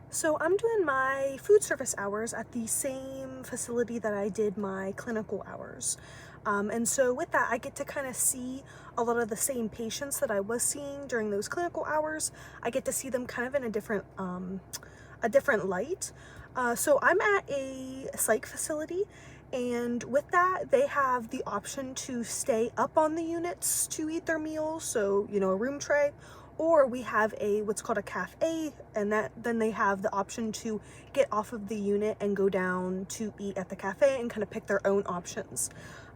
So I'm doing my food service hours at the same facility that I did my clinical hours. And so with that, I get to kind of see a lot of the same patients that I was seeing during those clinical hours. I get to see them kind of in a different light. So I'm at a psych facility, and with that, they have the option to stay up on the units to eat their meals. So, a room tray, or we have a what's called a cafe, and then they have the option to get off of the unit and go down to eat at the cafe and kind of pick their own options.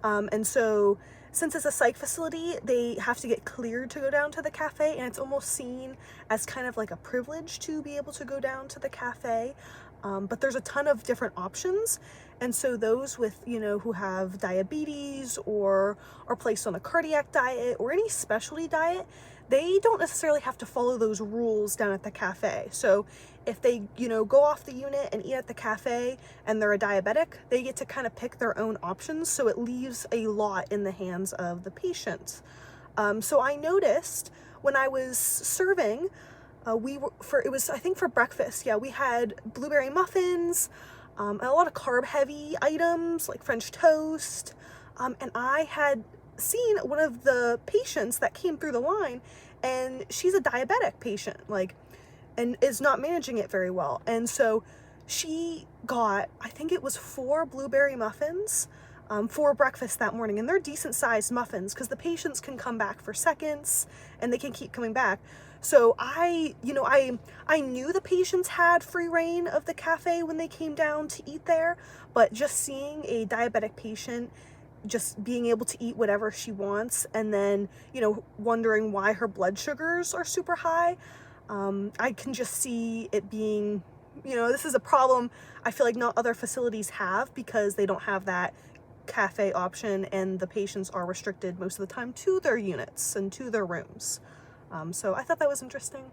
And so since it's a psych facility, they have to get cleared to go down to the cafe, and it's almost seen as kind of like a privilege to be able to go down to the cafe. But there's a ton of different options. And so those with, who have diabetes or are placed on a cardiac diet or any specialty diet, they don't necessarily have to follow those rules down at the cafe. So if they, go off the unit and eat at the cafe and they're a diabetic, they get to kind of pick their own options. So it leaves a lot in the hands of the patient. So I noticed when I was serving, it was, I think, for breakfast. Yeah, we had blueberry muffins, and a lot of carb heavy items like French toast. And I had seen one of the patients that came through the line, and she's a diabetic patient, and is not managing it very well. And so she got, I think it was 4 blueberry muffins for breakfast that morning. And they're decent sized muffins because the patients can come back for seconds and they can keep coming back. So I knew the patients had free reign of the cafe when they came down to eat there, but just seeing a diabetic patient just being able to eat whatever she wants, and then, wondering why her blood sugars are super high, I can just see it being, this is a problem I feel like not other facilities have, because they don't have that cafe option and the patients are restricted most of the time to their units and to their rooms. So I thought that was interesting.